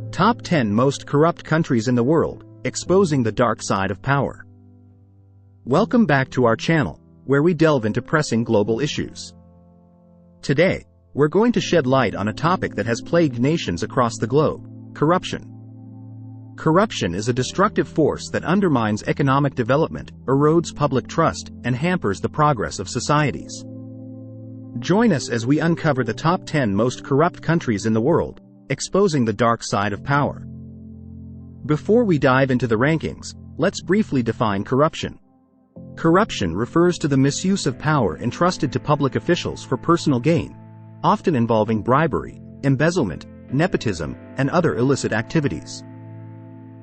Top 10 Most Corrupt Countries in the World, Exposing the Dark Side of Power. Welcome back to our channel, where we delve into pressing global issues. Today, we're going to shed light on a topic that has plagued nations across the globe: corruption. Corruption is a destructive force that undermines economic development, erodes public trust, and hampers the progress of societies. Join us as we uncover the top 10 most corrupt countries in the world, exposing the dark side of power. Before we dive into the rankings, let's briefly define corruption. Corruption refers to the misuse of power entrusted to public officials for personal gain, often involving bribery, embezzlement, nepotism, and other illicit activities.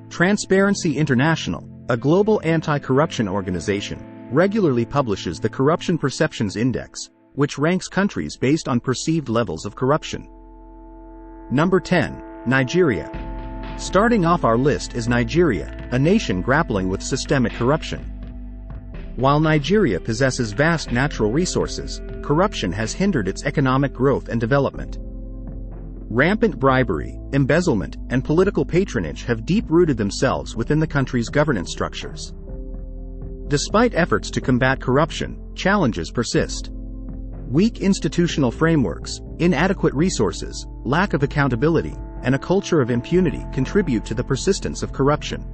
Transparency International, a global anti-corruption organization, regularly publishes the Corruption Perceptions Index, which ranks countries based on perceived levels of corruption. Number 10. Nigeria. Starting off our list is Nigeria, a nation grappling with systemic corruption. While Nigeria possesses vast natural resources, corruption has hindered its economic growth and development. Rampant bribery, embezzlement, and political patronage have deep-rooted themselves within the country's governance structures. Despite efforts to combat corruption, challenges persist. Weak institutional frameworks, inadequate resources, lack of accountability, and a culture of impunity contribute to the persistence of corruption.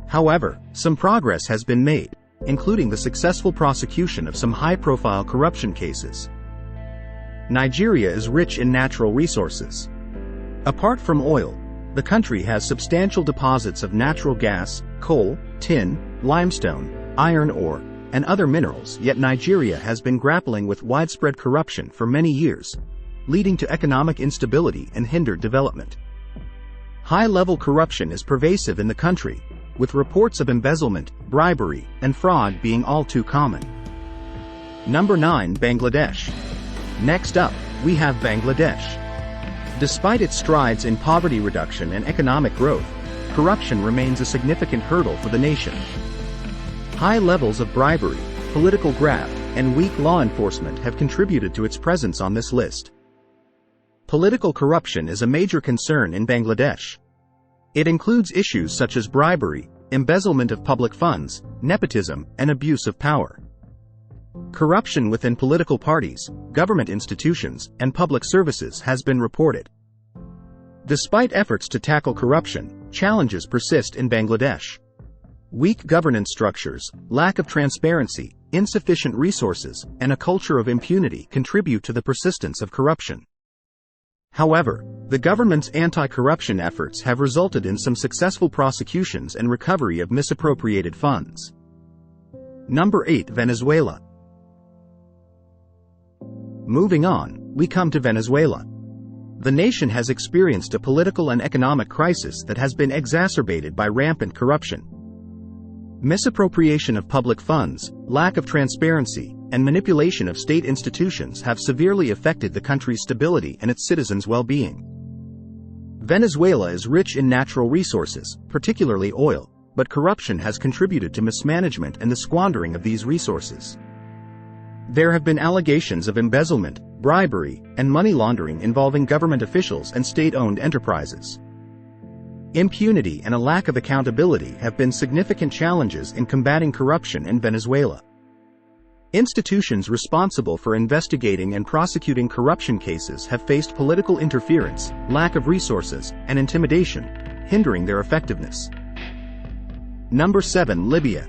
However, some progress has been made, including the successful prosecution of some high-profile corruption cases. Nigeria is rich in natural resources. Apart from oil, the country has substantial deposits of natural gas, coal, tin, limestone, iron ore, and other minerals, yet Nigeria has been grappling with widespread corruption for many years, leading to economic instability and hindered development. High-level corruption is pervasive in the country, with reports of embezzlement, bribery, and fraud being all too common. Number 9. Bangladesh. Next up, we have Bangladesh. Despite its strides in poverty reduction and economic growth, corruption remains a significant hurdle for the nation. High levels of bribery, political graft, and weak law enforcement have contributed to its presence on this list. Political corruption is a major concern in Bangladesh. It includes issues such as bribery, embezzlement of public funds, nepotism, and abuse of power. Corruption within political parties, government institutions, and public services has been reported. Despite efforts to tackle corruption, challenges persist in Bangladesh. Weak governance structures, lack of transparency, insufficient resources, and a culture of impunity contribute to the persistence of corruption. However, the government's anti-corruption efforts have resulted in some successful prosecutions and recovery of misappropriated funds. Number 8. Venezuela. Moving on, we come to Venezuela. The nation has experienced a political and economic crisis that has been exacerbated by rampant corruption. Misappropriation of public funds, lack of transparency, and manipulation of state institutions have severely affected the country's stability and its citizens' well-being. Venezuela is rich in natural resources, particularly oil, but corruption has contributed to mismanagement and the squandering of these resources. There have been allegations of embezzlement, bribery, and money laundering involving government officials and state-owned enterprises. Impunity and a lack of accountability have been significant challenges in combating corruption in Venezuela. Institutions responsible for investigating and prosecuting corruption cases have faced political interference, lack of resources, and intimidation, hindering their effectiveness. Number 7. Libya.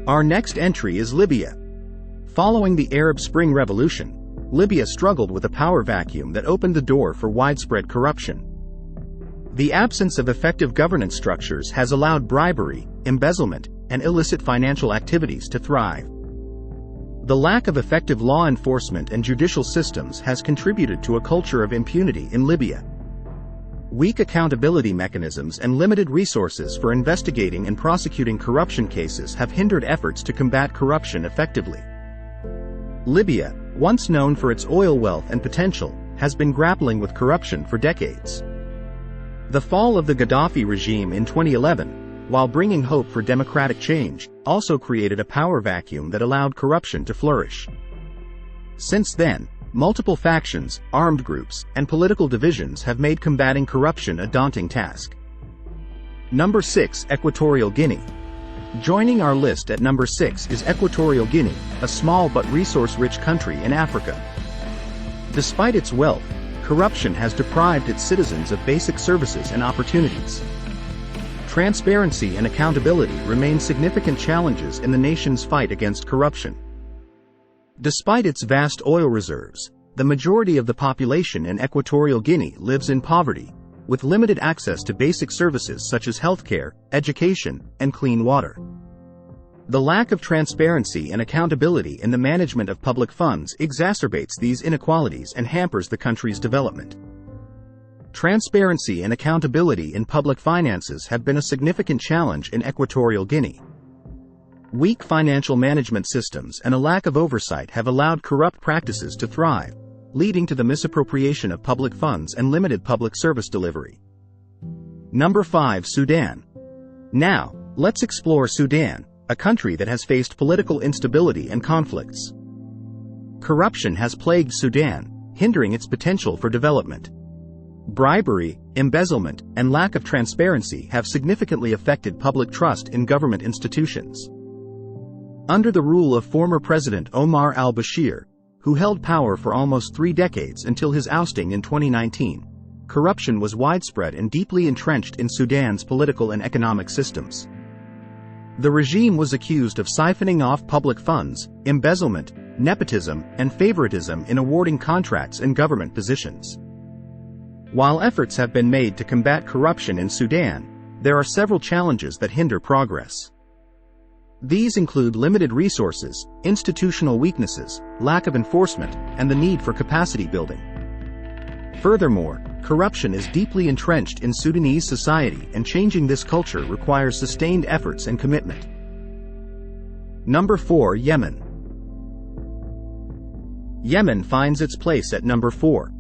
Our next entry is Libya. Following the Arab Spring Revolution, Libya struggled with a power vacuum that opened the door for widespread corruption. The absence of effective governance structures has allowed bribery, embezzlement, and illicit financial activities to thrive. The lack of effective law enforcement and judicial systems has contributed to a culture of impunity in Libya. Weak accountability mechanisms and limited resources for investigating and prosecuting corruption cases have hindered efforts to combat corruption effectively. Libya, once known for its oil wealth and potential, has been grappling with corruption for decades. The fall of the Gaddafi regime in 2011, while bringing hope for democratic change, also created a power vacuum that allowed corruption to flourish. Since then, Multiple factions, armed groups, and political divisions have made combating corruption a daunting task. Number 6. Equatorial Guinea. Joining our list at number 6 is Equatorial Guinea, a small but resource-rich country in Africa. Despite its wealth, corruption has deprived its citizens of basic services and opportunities. Transparency and accountability remain significant challenges in the nation's fight against corruption. Despite its vast oil reserves, the majority of the population in Equatorial Guinea lives in poverty, with limited access to basic services such as healthcare, education, and clean water. The lack of transparency and accountability in the management of public funds exacerbates these inequalities and hampers the country's development. Transparency and accountability in public finances have been a significant challenge in Equatorial Guinea. Weak financial management systems and a lack of oversight have allowed corrupt practices to thrive, leading to the misappropriation of public funds and limited public service delivery. Number 5. Sudan. Now, let's explore Sudan, a country that has faced political instability and conflicts. Corruption has plagued Sudan, hindering its potential for development. Bribery, embezzlement, and lack of transparency have significantly affected public trust in government institutions. Under the rule of former President Omar al-Bashir, who held power for almost 3 decades until his ousting in 2019, corruption was widespread and deeply entrenched in Sudan's political and economic systems. The regime was accused of siphoning off public funds, embezzlement, nepotism, and favoritism in awarding contracts and government positions. While efforts have been made to combat corruption in Sudan, there are several challenges that hinder progress. These include limited resources, institutional weaknesses, lack of enforcement, and the need for capacity building. Furthermore, corruption is deeply entrenched in Sudanese society, and changing this culture requires sustained efforts and commitment. Number 4. Yemen. Yemen finds its place at number 4.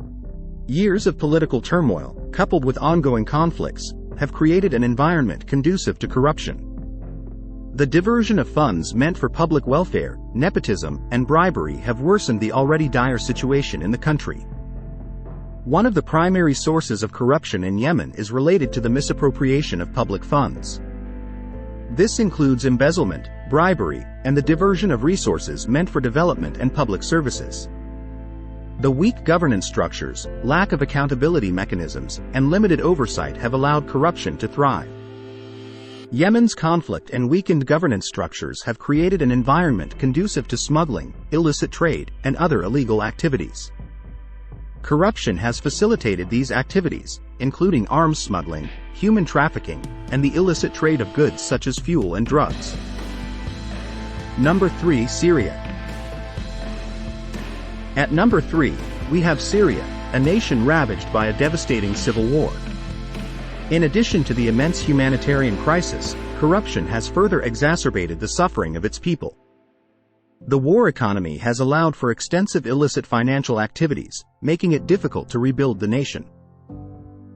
Years of political turmoil, coupled with ongoing conflicts, have created an environment conducive to corruption. The diversion of funds meant for public welfare, nepotism, and bribery have worsened the already dire situation in the country. One of the primary sources of corruption in Yemen is related to the misappropriation of public funds. This includes embezzlement, bribery, and the diversion of resources meant for development and public services. The weak governance structures, lack of accountability mechanisms, and limited oversight have allowed corruption to thrive. Yemen's conflict and weakened governance structures have created an environment conducive to smuggling, illicit trade, and other illegal activities. Corruption has facilitated these activities, including arms smuggling, human trafficking, and the illicit trade of goods such as fuel and drugs. Number 3. Syria. At number 3, we have Syria, a nation ravaged by a devastating civil war. In addition to the immense humanitarian crisis, corruption has further exacerbated the suffering of its people. The war economy has allowed for extensive illicit financial activities, making it difficult to rebuild the nation.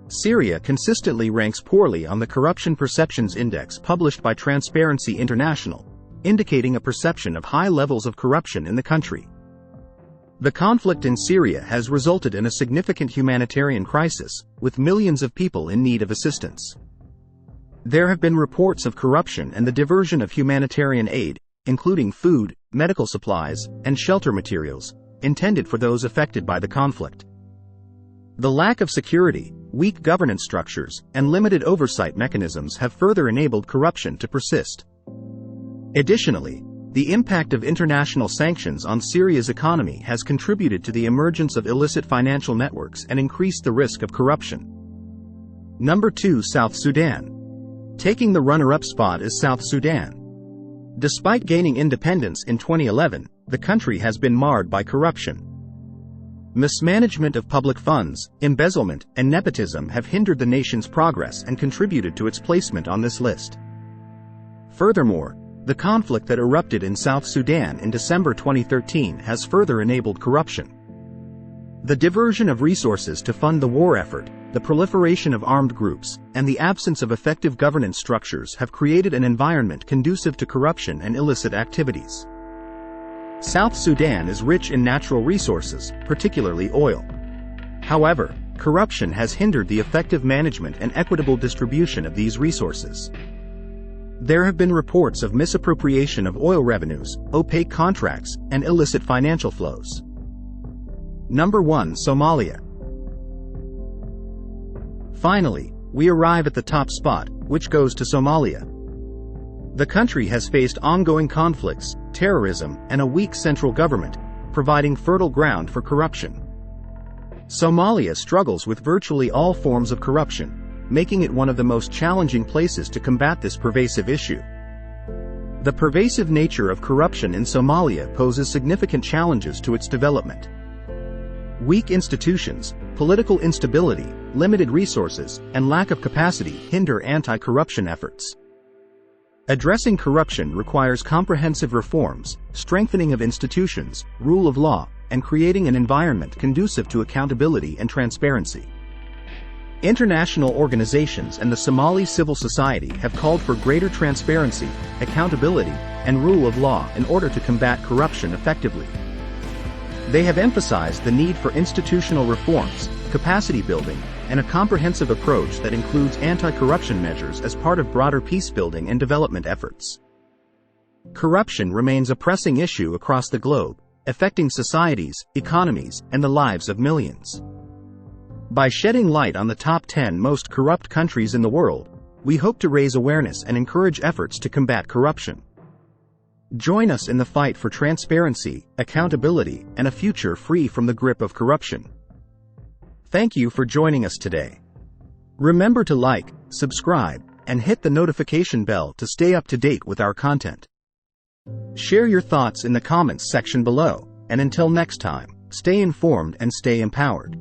Syria consistently ranks poorly on the Corruption Perceptions Index published by Transparency International, indicating a perception of high levels of corruption in the country. The conflict in Syria has resulted in a significant humanitarian crisis, with millions of people in need of assistance. There have been reports of corruption and the diversion of humanitarian aid, including food, medical supplies, and shelter materials, intended for those affected by the conflict. The lack of security, weak governance structures, and limited oversight mechanisms have further enabled corruption to persist. Additionally, the impact of international sanctions on Syria's economy has contributed to the emergence of illicit financial networks and increased the risk of corruption. Number 2. South Sudan. Taking the runner-up spot is South Sudan. Despite gaining independence in 2011, the country has been marred by corruption. Mismanagement of public funds, embezzlement, and nepotism have hindered the nation's progress and contributed to its placement on this list. Furthermore, the conflict that erupted in South Sudan in December 2013 has further enabled corruption. The diversion of resources to fund the war effort, the proliferation of armed groups, and the absence of effective governance structures have created an environment conducive to corruption and illicit activities. South Sudan is rich in natural resources, particularly oil. However, corruption has hindered the effective management and equitable distribution of these resources. There have been reports of misappropriation of oil revenues, opaque contracts, and illicit financial flows. Number 1. Somalia. Finally, we arrive at the top spot, which goes to Somalia. The country has faced ongoing conflicts, terrorism, and a weak central government, providing fertile ground for corruption. Somalia struggles with virtually all forms of corruption, making it one of the most challenging places to combat this pervasive issue. The pervasive nature of corruption in Somalia poses significant challenges to its development. Weak institutions, political instability, limited resources, and lack of capacity hinder anti-corruption efforts. Addressing corruption requires comprehensive reforms, strengthening of institutions, rule of law, and creating an environment conducive to accountability and transparency. International organizations and the Somali civil society have called for greater transparency, accountability, and rule of law in order to combat corruption effectively. They have emphasized the need for institutional reforms, capacity building, and a comprehensive approach that includes anti-corruption measures as part of broader peace-building and development efforts. Corruption remains a pressing issue across the globe, affecting societies, economies, and the lives of millions. By shedding light on the top 10 most corrupt countries in the world, we hope to raise awareness and encourage efforts to combat corruption. Join us in the fight for transparency, accountability, and a future free from the grip of corruption. Thank you for joining us today. Remember to like, subscribe, and hit the notification bell to stay up to date with our content. Share your thoughts in the comments section below, and until next time, stay informed and stay empowered.